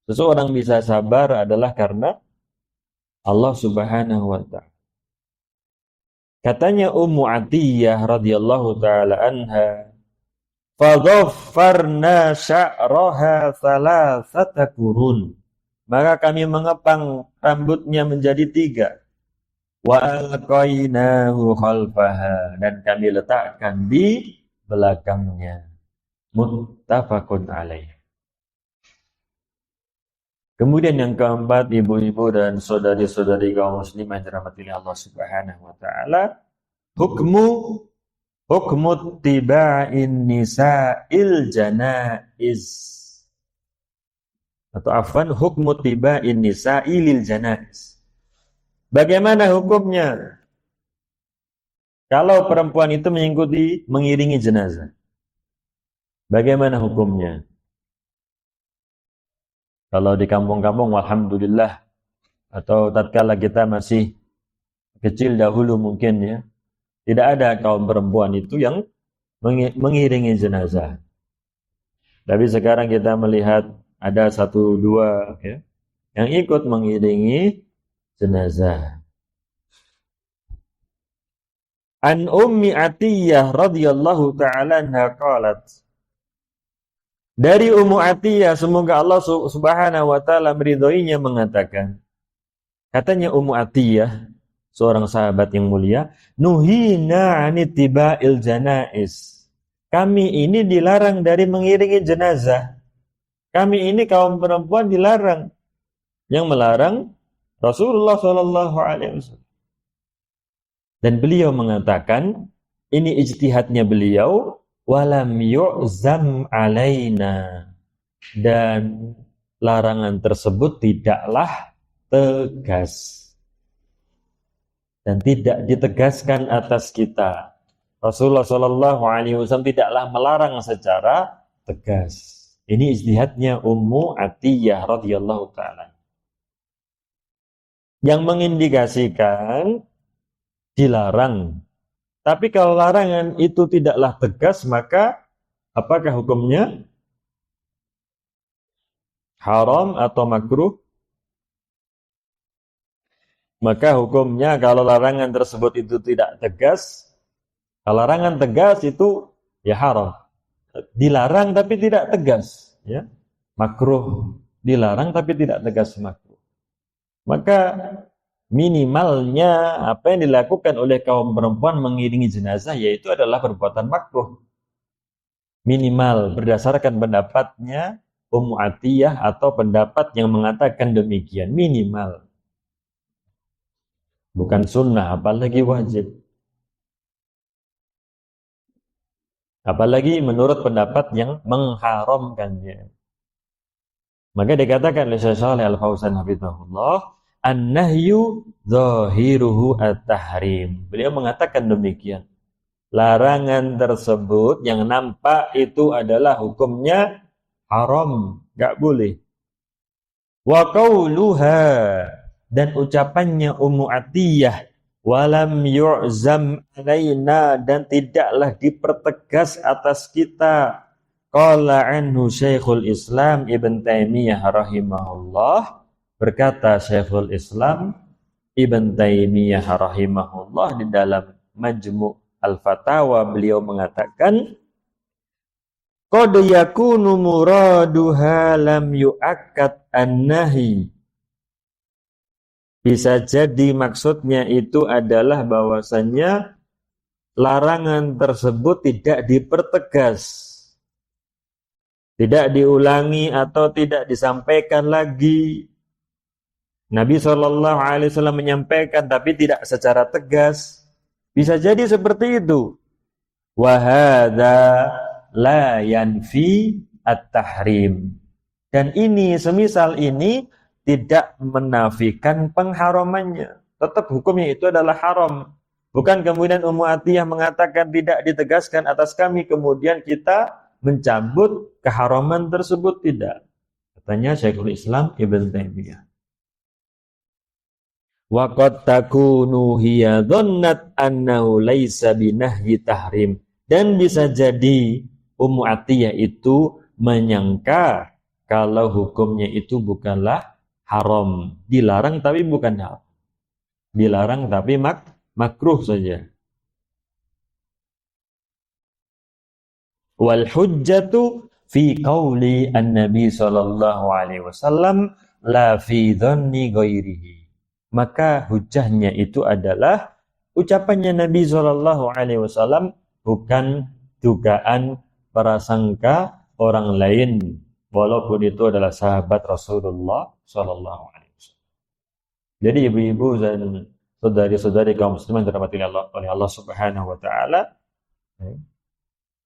Speaker 1: Seseorang bisa sabar adalah karena Allah Subhanahu wa taala. Katanya Ummu Atiyah radhiyallahu taala anha, "Fadhaffarna sya'raha thalathata qurun." Maka kami mengepang rambutnya menjadi 3. Wa alqainahu khalfaha, dan kami letakkan di belakangnya. Muttafaqun alaih. Kemudian yang keempat, ibu-ibu dan saudari-saudari kaum muslimah yang dirahmati Allah Subhanahu wa taala, hukmu tiba'in nisa'il janaiz. Atau afwan, hukmu tiba'in nisa'il janaiz. Bagaimana hukumnya kalau perempuan itu mengiringi jenazah? Bagaimana hukumnya? Kalau di kampung-kampung, alhamdulillah, atau tatkala kita masih kecil dahulu mungkin ya, tidak ada kaum perempuan itu yang mengiringi jenazah. Tapi sekarang kita melihat ada 1-2 ya, yang ikut mengiringi jenazah. An Ummi Atiyah radhiyallahu ta'ala anha qalat, Dari Ummu Atiyah, semoga Allah Subhanahu wa taala meridhoinya, mengatakan, katanya Ummu Atiyah, seorang sahabat yang mulia, nuhina anitiba'il janais. Kami ini dilarang dari mengiringi jenazah. Kami ini kaum perempuan dilarang. Yang melarang Rasulullah Shallallahu Alaihi Wasallam. Dan beliau mengatakan, ini ijtihadnya beliau, walam yu'zam alaina, dan larangan tersebut tidaklah tegas dan tidak ditegaskan atas kita. Rasulullah Shallallahu Alaihi Wasallam tidaklah melarang secara tegas. Ini ijtihadnya Ummu Atiyah radhiyallahu taala, yang mengindikasikan dilarang. Tapi kalau larangan itu tidaklah tegas, maka apakah hukumnya? Haram atau makruh? Maka hukumnya kalau larangan tersebut itu tidak tegas, kalau larangan tegas itu ya haram. Dilarang tapi tidak tegas, ya. Makruh, dilarang tapi tidak tegas makruh. Maka minimalnya apa yang dilakukan oleh kaum perempuan mengiringi jenazah yaitu adalah perbuatan makruh. Minimal berdasarkan pendapatnya Ummu Atiyah atau pendapat yang mengatakan demikian, minimal. Bukan sunnah, apalagi wajib. Apalagi menurut pendapat yang mengharamkannya. Maka dikatakan oleh Syekh Shalih Al-Fauzan hafizahullah, an-nahyu zahiruhu at-tahrim. Beliau mengatakan demikian. Larangan tersebut yang nampak itu adalah hukumnya haram, enggak boleh. Wa qauluha, dan ucapannya Ummu Atiyah, walam yu'zam alaina, dan tidaklah dipertegas atas kita. Qala anhu Syekhul Islam Ibn Taimiyah rahimahullah, berkata Syekhul Islam Ibn Taimiyah rahimahullah di dalam Majmu' Al-Fatawa, beliau mengatakan, qad yakunu muraduha lam yu'akkad an-nahi. Bisa jadi maksudnya itu adalah bahwasannya larangan tersebut tidak dipertegas, tidak diulangi atau tidak disampaikan lagi. Nabi SAW menyampaikan tapi tidak secara tegas. Bisa jadi seperti itu. Wa hadza la yanfi at-tahrim. Dan ini, semisal ini, tidak menafikan pengharamannya. Tetap hukumnya itu adalah haram. Bukan kemudian Ummu Atiyah mengatakan tidak ditegaskan atas kami, kemudian kita mencabut keharaman tersebut, tidak. Katanya Syekhul Islam Ibn Taimiyah. Wa qad takunu hiya dhannat annahu laisa binahyi tahrim. Dan bisa jadi Ummu Atiyah itu menyangka kalau hukumnya itu bukanlah haram, dilarang tapi bukan haram. Dilarang tapi makruh saja. Wal hujjatu fi qauli an-nabi sallallahu alaihi wasallam la fi dhanni ghairihi. Maka hujahnya itu adalah ucapannya Nabi sallallahu alaihi wasallam, bukan dugaan prasangka orang lain, walaupun itu adalah sahabat Rasulullah sallallahu alaihi wasallam. Jadi ibu-ibu dan saudari-saudari kaum muslimin dirahmati oleh Allah Subhanahu wa taala,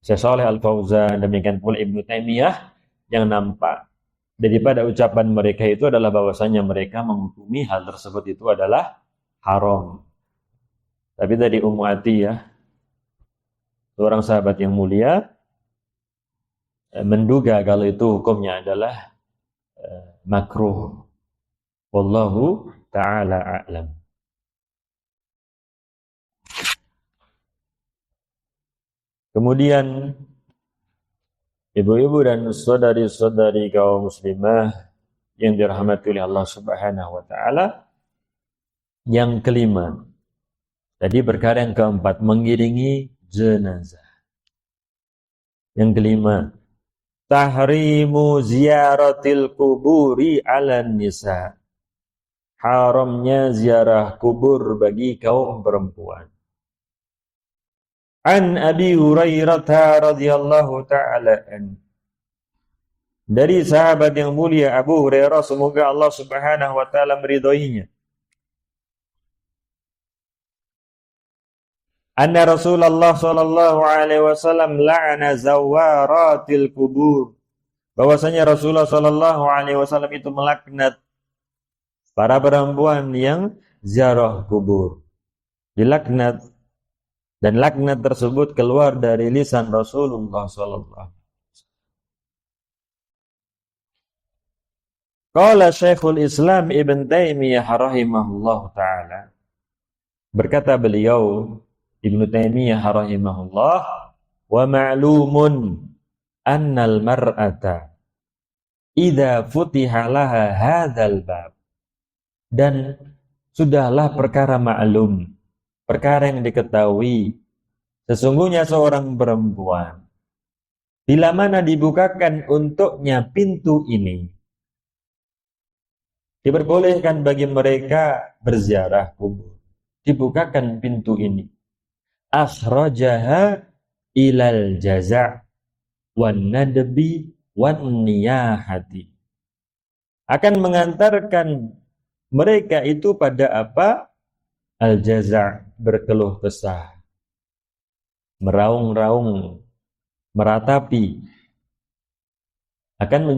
Speaker 1: Syekh Shalih Al-Fauzan, demikian pula Ibnu Taimiyah, yang nampak daripada ucapan mereka itu adalah bahwasanya mereka menghukumi hal tersebut itu adalah haram. Tapi dari Ummu Atiyah, seorang sahabat yang mulia, menduga kalau itu hukumnya adalah makruh. Wallahu ta'ala a'lam. Kemudian ibu-ibu dan saudari-saudari kaum muslimah yang dirahmati oleh Allah Subhanahu wa taala, yang kelima, tadi perkara yang keempat, mengiringi jenazah. Yang kelima, tahrimu ziyaratil kuburi 'alan nisa. Haramnya ziarah kubur bagi kaum perempuan. An Abi Hurairah radhiyallahu ta'ala an. Dari sahabat yang mulia Abu Hurairah, semoga Allah Subhanahu wa taala meridhoinya. Anna Rasulullah sallallahu alaihi wasallam la'ana zawaratil kubur. Bahwasanya Rasulullah sallallahu alaihi wasallam itu melaknat para perempuan yang ziarah kubur. Dilaknat, dan laknat tersebut keluar dari lisan Rasulullah sallallahu alaihi wasallam. Qala Syekhul Islam Ibn Taimiyah rahimahullah ta'ala. Berkata beliau Ibn Taimiyah rahimahullah, wa ma'lumun annal mar'ata idza futiha laha hadzal bab. Dan sudahlah perkara maklum, perkara yang diketahui, sesungguhnya seorang perempuan bila mana dibukakan untuknya pintu ini, diperbolehkan bagi mereka berziarah kubur, dibukakan pintu ini, akhrajaha ilal jaza' wan nadbi wan niyahati, akan mengantarkan mereka itu pada apa? Al-jaza', berkeluh kesah, meraung-raung, meratapi, akan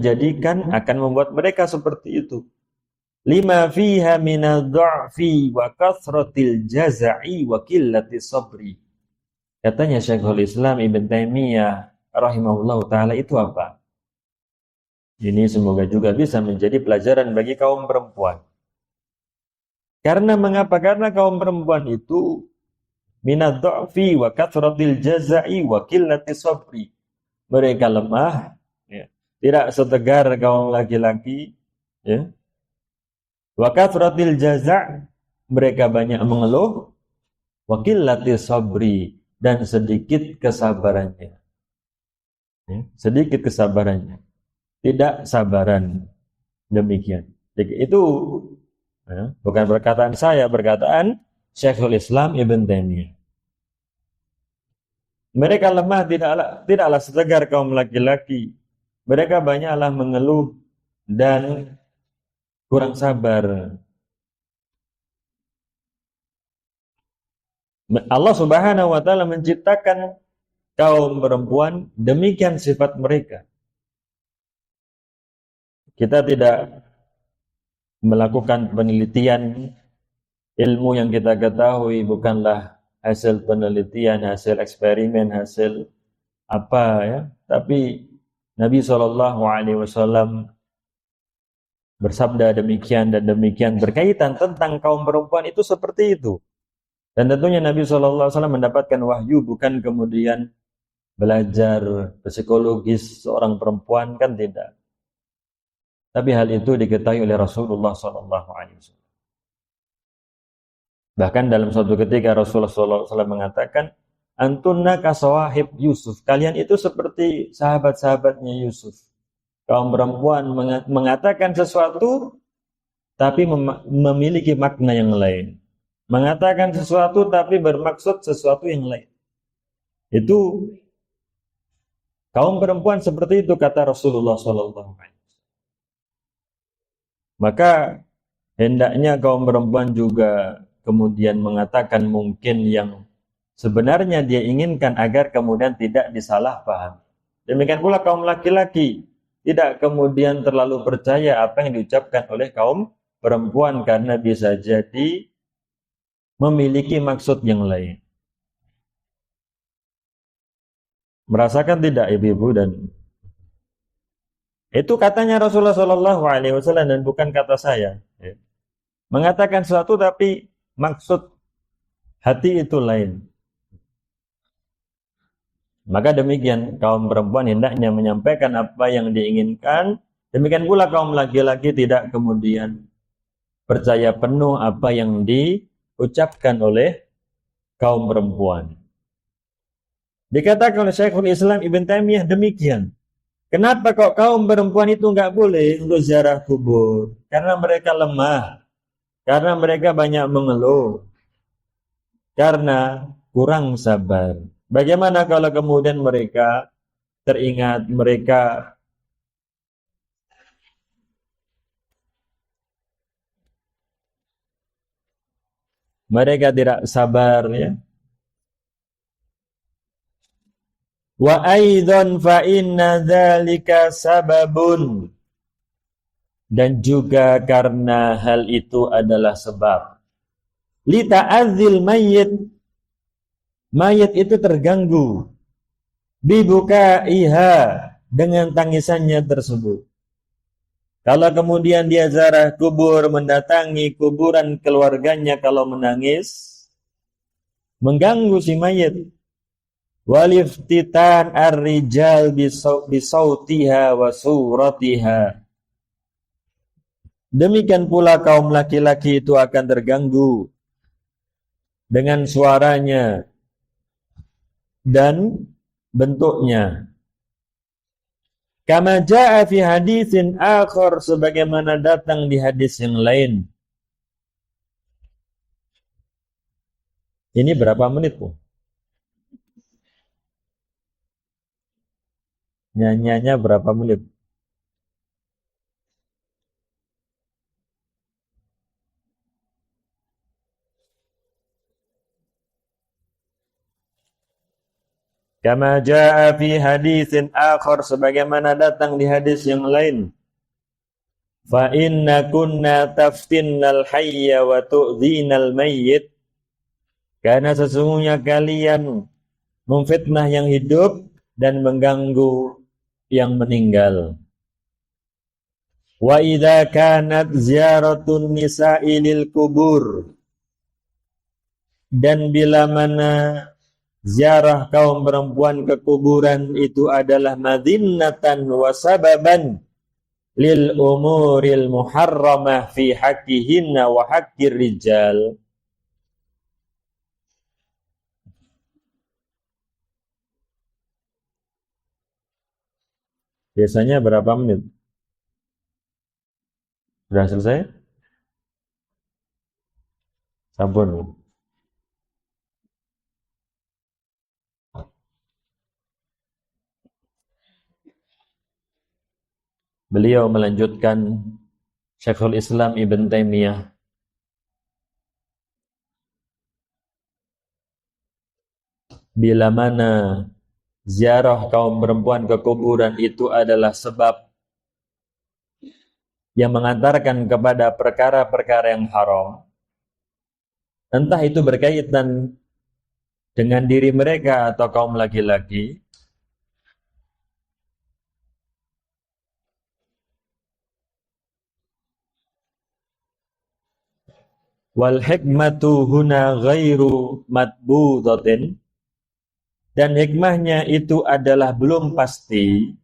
Speaker 1: membuat mereka seperti itu. Lima fiha minadh-dha'fi wa kathratil jaza'i wa qillatis sabri. Katanya Syekhul Islam Ibn Taimiyah rahimahullahu ta'ala, itu apa? Ini semoga juga bisa menjadi pelajaran bagi kaum perempuan. Karena mengapa? Karena kaum perempuan itu minadh-dha'fi wa kathratil jaza'i wa qillatis sabri. Mereka lemah, ya, tidak setegar kaum laki-laki, ya. Wa kathratil jaza', mereka banyak mengeluh, wa qillatis sabri, dan sedikit kesabarannya. Ya, sedikit kesabarannya. Tidak sabaran. Demikian. Jadi itu ya, bukan perkataan saya, perkataan Syekhul Islam Ibn Taimiyah. Mereka lemah, tidaklah setegar kaum laki-laki. Mereka banyaklah mengeluh dan kurang sabar. Allah Subhanahu wa taala menciptakan kaum perempuan demikian sifat mereka. Kita tidak melakukan penelitian, ilmu yang kita ketahui bukanlah hasil penelitian, hasil eksperimen, hasil apa ya, tapi Nabi SAW bersabda demikian dan demikian berkaitan tentang kaum perempuan itu seperti itu. Dan tentunya Nabi SAW mendapatkan wahyu, bukan kemudian belajar psikologis seorang perempuan, kan tidak. Tapi hal itu diketahui oleh Rasulullah SAW. Bahkan dalam suatu ketika Rasulullah SAW mengatakan, antunna kasawahib Yusuf, kalian itu seperti sahabat-sahabatnya Yusuf. Kaum perempuan mengatakan sesuatu tapi memiliki makna yang lain. Mengatakan sesuatu tapi bermaksud sesuatu yang lain. Itu kaum perempuan seperti itu, kata Rasulullah SAW. Maka hendaknya kaum perempuan juga kemudian mengatakan mungkin yang sebenarnya dia inginkan agar kemudian tidak disalahpahami. Demikian pula kaum laki-laki tidak kemudian terlalu percaya apa yang diucapkan oleh kaum perempuan karena bisa jadi memiliki maksud yang lain. Merasakan tidak ibu-ibu? Dan itu katanya Rasulullah SAW dan bukan kata saya. Mengatakan sesuatu tapi maksud hati itu lain. Maka demikian kaum perempuan hendaknya menyampaikan apa yang diinginkan. Demikian pula kaum laki-laki tidak kemudian percaya penuh apa yang diucapkan oleh kaum perempuan. Dikatakan oleh Syekhul Islam Ibn Taimiyah demikian. Kenapa kok kaum perempuan itu nggak boleh untuk ziarah kubur? Karena mereka lemah, karena mereka banyak mengeluh, karena kurang sabar. Bagaimana kalau kemudian mereka teringat mereka tidak sabar ya. Wa aidan fa inna dzalika sababun, dan juga karena hal itu adalah sebab li ta'adzil mayit itu terganggu bibukaiha, dengan tangisannya tersebut. Kalau kemudian dia ziarah kubur, mendatangi kuburan keluarganya kalau menangis, mengganggu si mayit. Waliftitan ar-rijal bisautiha wa suratiha. Demikian pula kaum laki-laki itu akan terganggu dengan suaranya dan bentuknya. Kama jaa fi haditsin akhar, sebagaimana datang di hadis yang lain. Ini berapa menit, Bu? Nyanyiannya berapa menit? Kama jaa fi haditsin akhar, sebagaimana datang di hadis yang lain. Fa inna kunna taftinnal hayya wa tu'dhinal mayyit. Karena sesungguhnya kalian memfitnah yang hidup dan mengganggu yang meninggal. Wa idza kanat ziyaratun nisa'i lil kubur, dan bila mana ziarah kaum perempuan ke kuburan itu adalah madhinnatan wa sababan lil umuril muharramah fi haqqihinna wa haqqir rijal. Biasanya berapa menit? Sudah selesai? Sampun. Beliau melanjutkan, Syekhul Islam Ibn Taimiyah, bila mana ziarah kaum perempuan ke kuburan itu adalah sebab yang mengantarkan kepada perkara-perkara yang haram, entah itu berkaitan dengan diri mereka atau kaum laki-laki, wal hikmatu huna ghairu matbudatin, dan hikmahnya itu adalah belum pasti.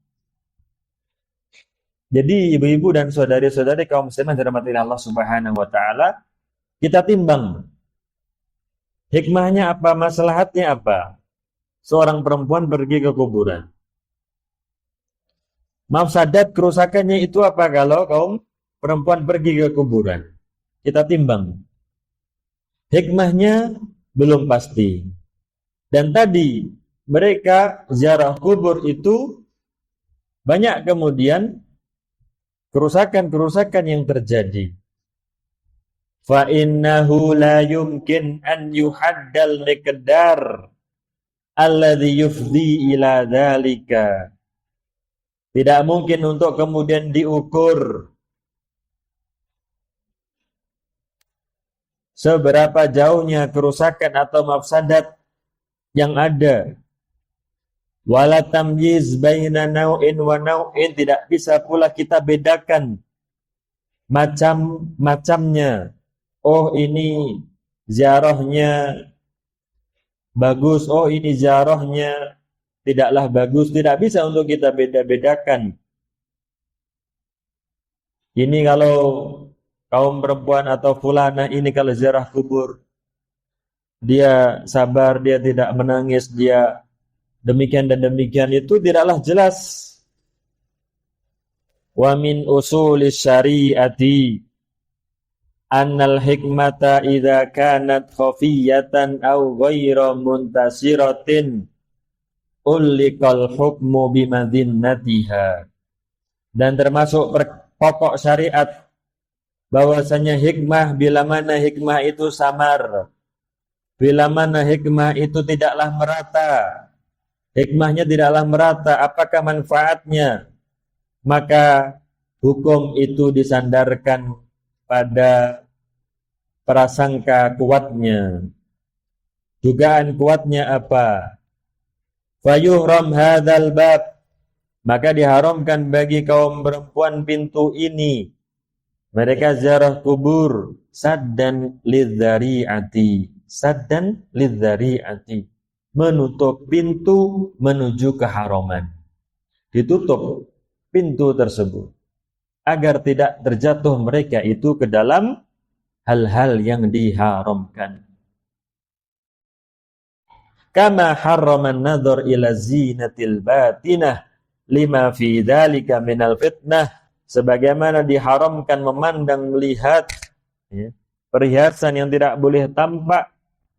Speaker 1: Jadi ibu-ibu dan saudari-saudari kaum muslimin dirahmati Allah Subhanahu wa taala, kita timbang hikmahnya apa, maslahatnya apa seorang perempuan pergi ke kuburan. Mafsadat kerusakannya itu apa kalau kaum perempuan pergi ke kuburan. Kita timbang. Hikmahnya belum pasti. Dan tadi mereka ziarah kubur itu banyak kemudian kerusakan-kerusakan yang terjadi. Fa innahu la yumkin an yuhaddal miqdar alladhi yufdi ila dzalika. Tidak mungkin untuk kemudian diukur seberapa jauhnya kerusakan atau mafsadat yang ada. Wala tamyiz baina nau'in wa nau'in, tidak bisa pula kita bedakan macam-macamnya. Oh ini ziarahnya bagus, oh ini ziarahnya tidaklah bagus. Tidak bisa untuk kita beda-bedakan. Ini kalau kaum perempuan atau fulana ini kalau ziarah kubur, dia sabar, dia tidak menangis, dia demikian dan demikian, itu tidaklah jelas Wa min usulis syari'ati annal hikmata idza kanat khafiyatan aw ghairu muntasiratin ulliqal hukmu bimadhinnatiha. Dan termasuk pokok syariat bahwasanya hikmah, bila mana hikmah itu samar, bila mana hikmah itu tidaklah merata, hikmahnya tidaklah merata, apakah manfaatnya, maka hukum itu disandarkan pada prasangka kuatnya, dugaan kuatnya apa? Fayuhram hadzal bab, maka diharamkan bagi kaum perempuan pintu ini. Mereka ziarah kubur saddan lidzari'ati, saddan lidzari'ati, menutup pintu menuju keharaman. Ditutup pintu tersebut agar tidak terjatuh mereka itu ke dalam hal-hal yang diharamkan. Kama harraman nadhar ila zinatil batinah lima fi dzalika minal fitnah, sebagaimana diharamkan memandang melihat perhiasan yang tidak boleh tampak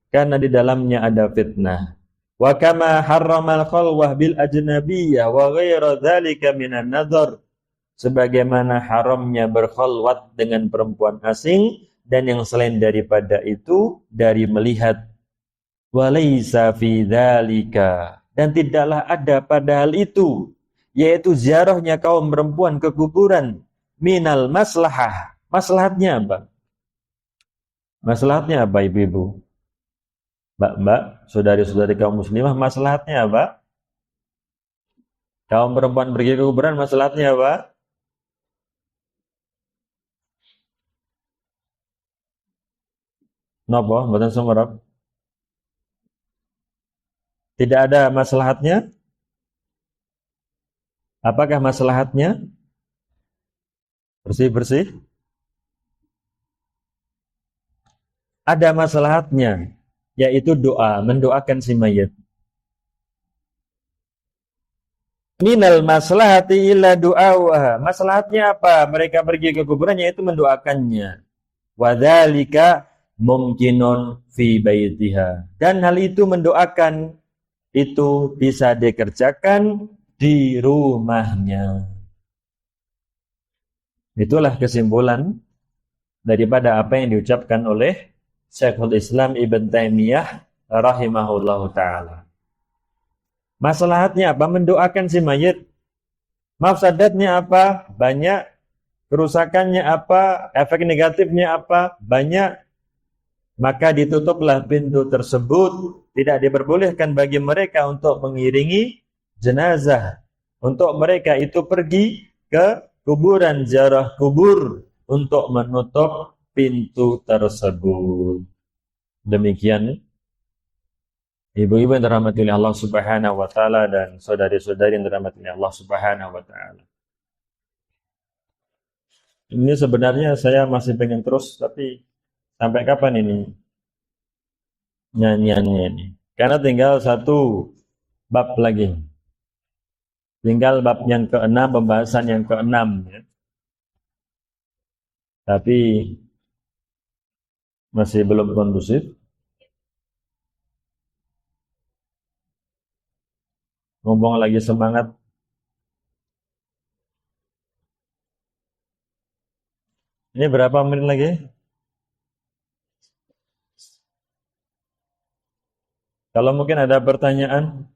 Speaker 1: karena di dalamnya ada fitnah. Wa kama harramal khalwah bil ajnabiyyah wa ghaira dzalika minan nadhar, sebagaimana haramnya berkhalwat dengan perempuan asing dan yang selain daripada itu dari melihat. Walaysa fi dzalika, dan tidaklah ada pada hal itu, yaitu ziarahnya kaum perempuan ke kuburan, minal maslahah. Maslahatnya apa? Maslahatnya apa, ibu-ibu? Mbak-mbak, saudari-saudari kaum muslimah, maslahatnya apa? Kaum perempuan pergi ke kuburan, maslahatnya apa? Napa? Mboten sumerep. Tidak ada maslahatnya? Apakah maslahatnya? Bersih-bersih? Ada maslahatnya, yaitu doa, mendoakan si mayit. Minal maslahati illa du'awaha. Maslahatnya apa? Mereka pergi ke kuburan, yaitu mendoakannya. Wadzalika mumkinun fi baitiha. Dan hal itu mendoakan itu bisa dikerjakan di rumahnya. Itulah kesimpulan daripada apa yang diucapkan oleh Syekhul Islam Ibn Taimiyah rahimahullahu ta'ala. Maslahatnya apa? Mendoakan si mayit. Mafsadatnya apa? Banyak. Kerusakannya apa? Efek negatifnya apa? Banyak. Maka ditutuplah pintu tersebut. Tidak diperbolehkan bagi mereka untuk mengiringi jenazah. Untuk mereka itu pergi ke kuburan, ziarah kubur, untuk menutup pintu tersebut. Demikian ibu-ibu yang dirahmati oleh Allah Subhanahu wa taala dan saudari-saudari yang dirahmati oleh Allah Subhanahu wa taala. Ini sebenarnya saya masih pengen terus, tapi sampai kapan ini nyanyiannya ini? Karena tinggal satu bab lagi. Tinggal bab yang ke-6, pembahasan yang ke-6 ya. Tapi masih belum kondusif. Ngomong lagi semangat. Ini berapa menit lagi? Kalau mungkin ada pertanyaan.